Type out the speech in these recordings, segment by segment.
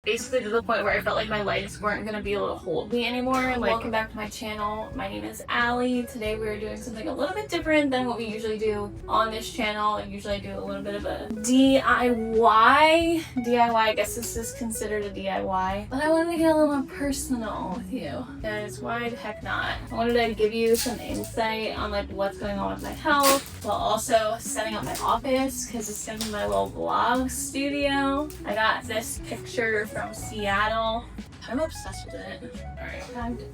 basically to the point where I felt like my legs weren't going to be able to hold me anymore. Welcome back to my channel. My name is Allie. Today we're doing something a little bit different than what we usually do on this channel. I usually do a little bit of a DIY. I guess this is considered a DIY. But I wanted to get a little more personal with you guys. Why the heck not? I wanted to give you some insight on like what's going on with my health while also setting up my office because it's going to be my little vlog studio. I got this picture from Seattle. I'm obsessed with it. Alright, time to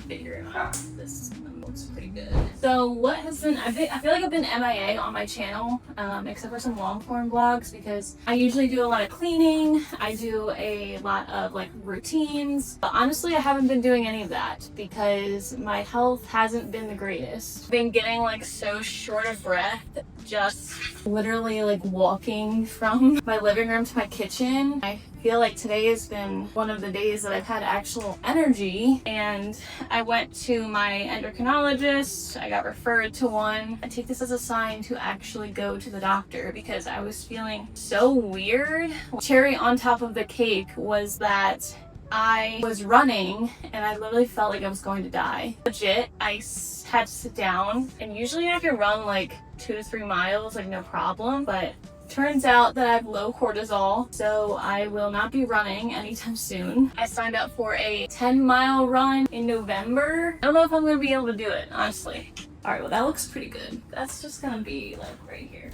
figure it out. This looks pretty good. So what has been, I feel like I've been MIA on my channel, except for some long form vlogs because I usually do a lot of cleaning. I do a lot of like routines, but honestly I haven't been doing any of that because my health hasn't been the greatest. I've been getting like so short of breath just literally like walking from my living room to my kitchen. I feel like today has been one of the days that I've had actual energy, and I went to my endocrinologist. I got referred to one. I take this as a sign to actually go to the doctor because I was feeling so weird. Cherry on top of the cake was that I was running and I literally felt like I was going to die. Legit, I had to sit down, and usually I can run like 2 to 3 miles like no problem, but turns out that I have low cortisol, so I will not be running anytime soon. I signed up for a 10-mile run in November. I don't know if I'm gonna be able to do it, honestly. All right, well that looks pretty good. That's just gonna be like right here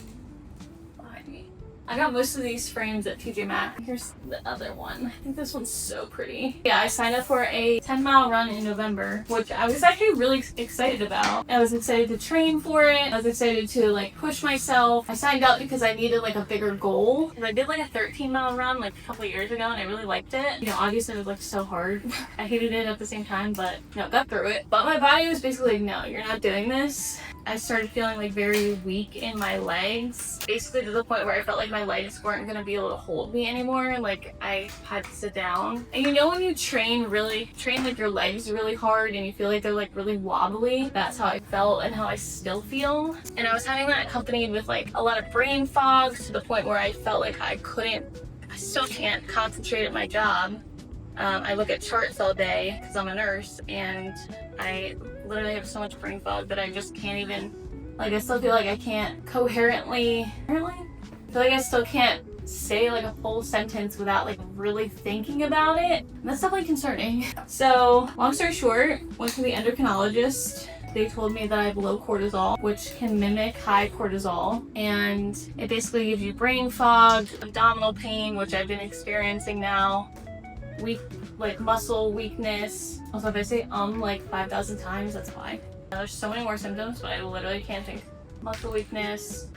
behind me. I got most of these frames at TJ Maxx. Here's the other one. I think this one's so pretty. Yeah, I signed up for a 10-mile run in November, which I was actually really excited about. I was excited to train for it. I was excited to like push myself. I signed up because I needed like a bigger goal. I did like a 13-mile run like a couple of years ago and I really liked it. You know, obviously it was like so hard. I hated it at the same time, but you know, got through it. But my body was basically like, no, you're not doing this. I started feeling like very weak in my legs, basically to the point where I felt like my legs weren't going to be able to hold me anymore. Like I had to sit down. And you know when you train like your legs really hard and you feel like they're like really wobbly? That's how I felt and how I still feel. And I was having that accompanied with like a lot of brain fog to the point where I felt like I still can't concentrate at my job. I look at charts all day because I'm a nurse, and I literally have so much brain fog that I just can't even, like I still feel like I can't coherently, I feel like I still can't say like a full sentence without like really thinking about it. And that's definitely concerning. So long story short, went to the endocrinologist. They told me that I have low cortisol, which can mimic high cortisol, and it basically gives you brain fog, abdominal pain, which I've been experiencing now, weak, like muscle weakness. Also, if I say like 5,000 times, that's why. There's so many more symptoms, but I literally can't think. Muscle weakness,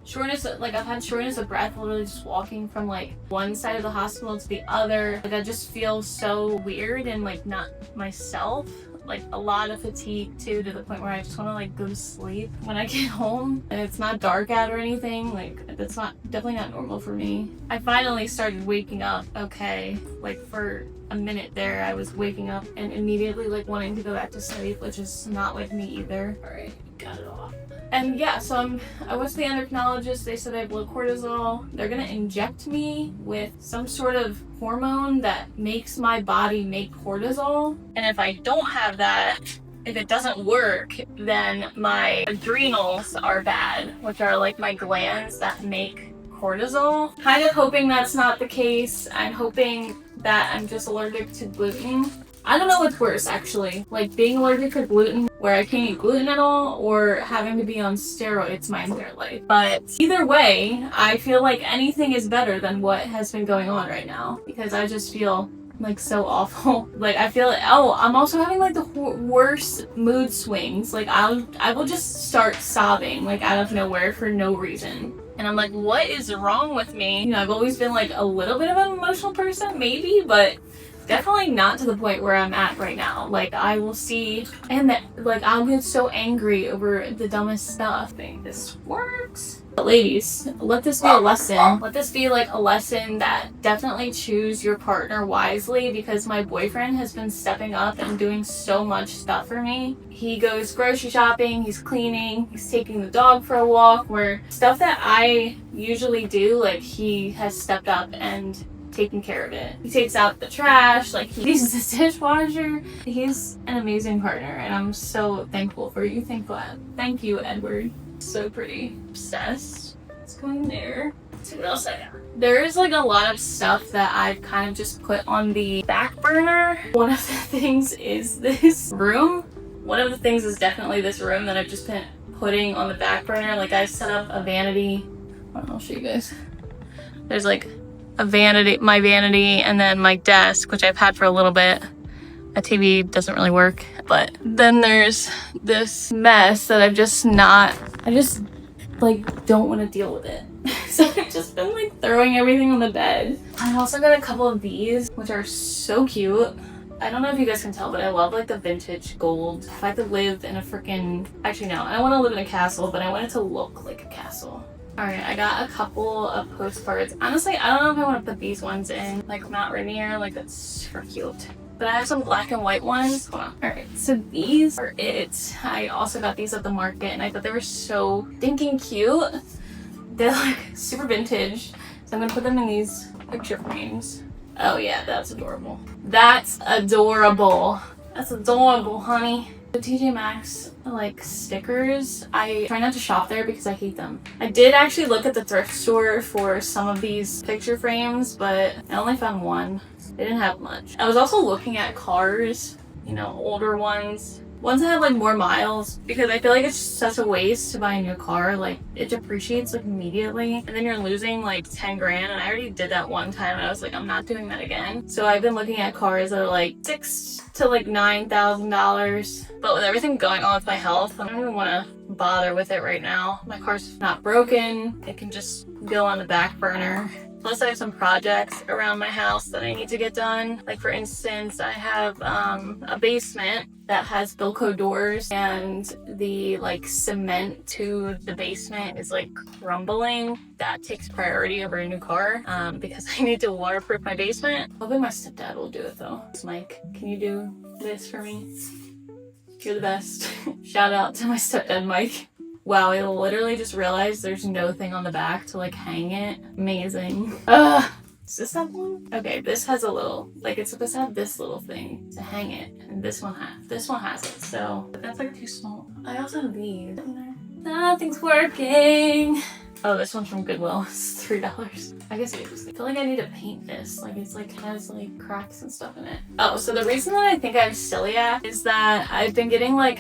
shortness, like I've had shortness of breath literally just walking from like one side of the hospital to the other. Like I just feel so weird and like not myself. Like a lot of fatigue too, to the point where I just want to like go to sleep when I get home, and it's not dark out or anything. Like that's definitely not normal for me. I finally started waking up okay. Like for a minute there I was waking up and immediately like wanting to go back to sleep, which is not like me either. All right, got it off. And yeah, so I went to the endocrinologist. They said I have low cortisol. They're gonna inject me with some sort of hormone that makes my body make cortisol. And if I don't have that, if it doesn't work, then my adrenals are bad, which are like my glands that make cortisol. Kind of hoping that's not the case. I'm hoping that I'm just allergic to gluten. I don't know what's worse actually, like being allergic to gluten where I can't eat gluten at all, or having to be on steroids my entire life. But either way, I feel like anything is better than what has been going on right now because I just feel like so awful. Like I feel like, I'm also having like the worst mood swings. Like I will just start sobbing like out of nowhere for no reason. And I'm like, what is wrong with me? You know, I've always been like a little bit of an emotional person maybe, but definitely not to the point where I'm at right now. Like I will see, and that like I'll get so angry over the dumbest stuff. I think this works. But ladies, let this be a lesson. Let this be like a lesson that definitely choose your partner wisely, because my boyfriend has been stepping up and doing so much stuff for me. He goes grocery shopping, he's cleaning, he's taking the dog for a walk, where stuff that I usually do, like he has stepped up and taking care of it. He takes out the trash, like he uses the dishwasher. He's an amazing partner, and I'm so thankful for you. Thank you, Edward. So pretty. Obsessed. It's going there. Let's see what else I got. There's like a lot of stuff that I've kind of just put on the back burner. One of the things is this room. One of the things is definitely this room that I've just been putting on the back burner. Like I set up a vanity. I'll show you guys. There's like a vanity, my vanity, and then my desk, which I've had for a little bit. A TV doesn't really work. But then there's this mess that I just like don't want to deal with it. So I've just been like throwing everything on the bed. I also got a couple of these, which are so cute. I don't know if you guys can tell, but I love like the vintage gold. If I could live in a freaking, actually no, I don't want to live in a castle, but I want it to look like a castle. Alright, I got a couple of postcards. Honestly, I don't know if I want to put these ones in, like Mount Rainier, like that's super cute. But I have some black and white ones. Hold on. Alright, so these are it. I also got these at the market and I thought they were so stinking cute. They're like super vintage. So I'm gonna put them in these picture frames. Oh yeah, that's adorable. That's adorable. That's adorable, honey. The TJ Maxx like stickers, I try not to shop there because I hate them. I did actually look at the thrift store for some of these picture frames, but I only found one. They didn't have much. I was also looking at cars, you know, older ones that have like more miles, because I feel like it's just such a waste to buy a new car. Like it depreciates like immediately and then you're losing like 10 grand, and I already did that one time and I was like, I'm not doing that again. So I've been looking at cars that are like $6,000 to like $9,000, but with everything going on with my health, I don't even want to bother with it right now. My car's not broken. It can just go on the back burner. Plus I have some projects around my house that I need to get done. Like for instance, I have a basement that has Bilco doors, and the like cement to the basement is like crumbling. That takes priority over a new car because I need to waterproof my basement. Hoping my stepdad will do it though. Mike, can you do this for me? You're the best. Shout out to my stepdad, Mike. Wow, I literally just realized there's no thing on the back to like hang it. Amazing. Is this that one? Okay, this has a little, like it's supposed to have this little thing to hang it, and this one has it. So, but that's like too small. I also have these. Nothing's working. Oh, this one's from Goodwill. It's $3. I guess it is. I feel like I need to paint this. Like it's like has like cracks and stuff in it. Oh, so the reason that I think I have celiac is that I've been getting like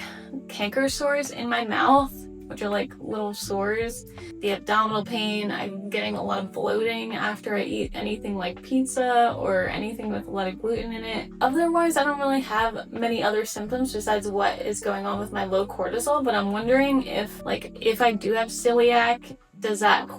canker sores in my mouth, which are like little sores. The abdominal pain, I'm getting a lot of bloating after I eat anything like pizza or anything with a lot of gluten in it. Otherwise, I don't really have many other symptoms besides what is going on with my low cortisol, but I'm wondering if I do have celiac, does that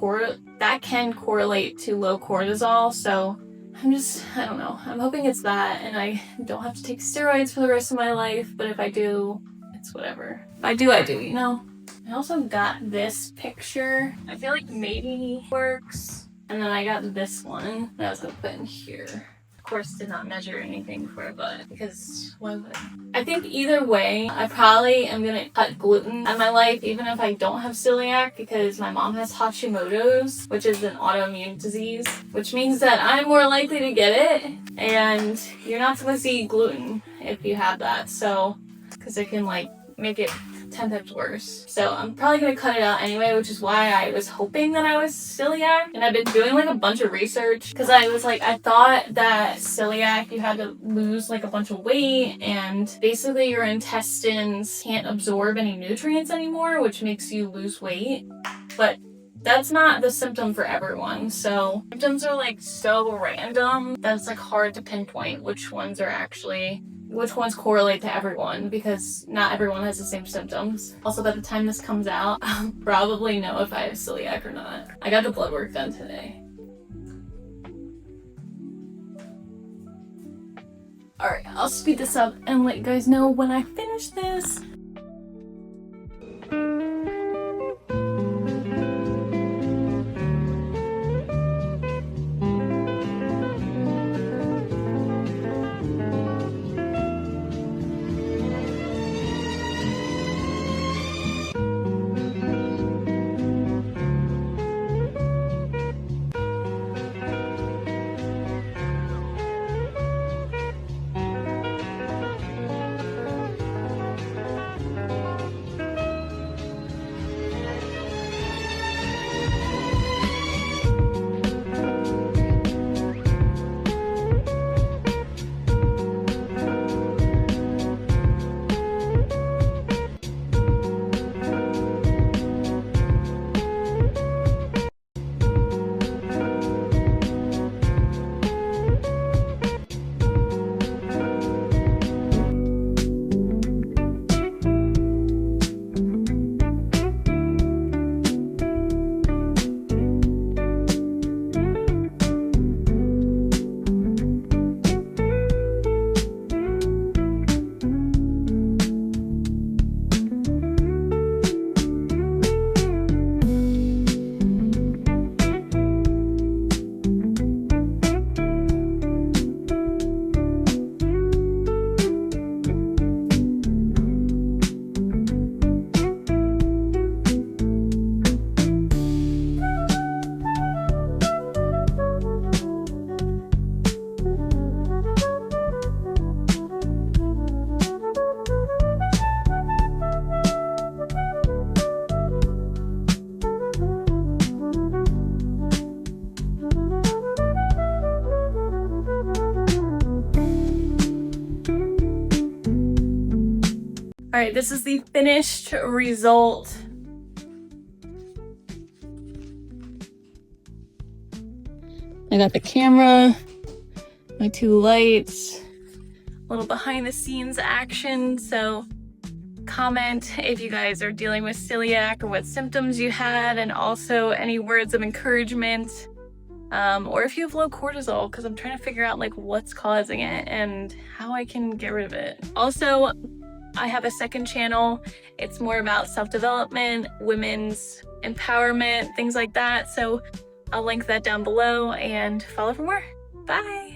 can correlate to low cortisol. So I don't know. I'm hoping it's that and I don't have to take steroids for the rest of my life, but if I do, it's whatever. If I do, you know? I also got this picture. I feel like maybe works. And then I got this one that I was gonna put in here. Of course, did not measure anything for it, but because why would I? I think either way, I probably am gonna cut gluten out of my life, even if I don't have celiac, because my mom has Hashimoto's, which is an autoimmune disease, which means that I'm more likely to get it. And you're not supposed to eat gluten if you have that, so because it can like make it 10 times worse. So I'm probably gonna cut it out anyway, which is why I was hoping that I was celiac. And I've been doing like a bunch of research because I was like, I thought that celiac, you had to lose like a bunch of weight and basically your intestines can't absorb any nutrients anymore, which makes you lose weight. But that's not the symptom for everyone. So symptoms are like so random that it's like hard to pinpoint which ones correlate to everyone, because not everyone has the same symptoms. Also, by the time this comes out, I'll probably know if I have celiac or not. I got the blood work done today. Alright, I'll speed this up and let you guys know when I finish this. All right, this is the finished result. I got the camera, my 2 lights, a little behind the scenes action. So comment if you guys are dealing with celiac or what symptoms you had, and also any words of encouragement, or if you have low cortisol, because I'm trying to figure out like what's causing it and how I can get rid of it. Also, I have a second channel. It's more about self-development, women's empowerment, things like that. So I'll link that down below and follow for more. Bye.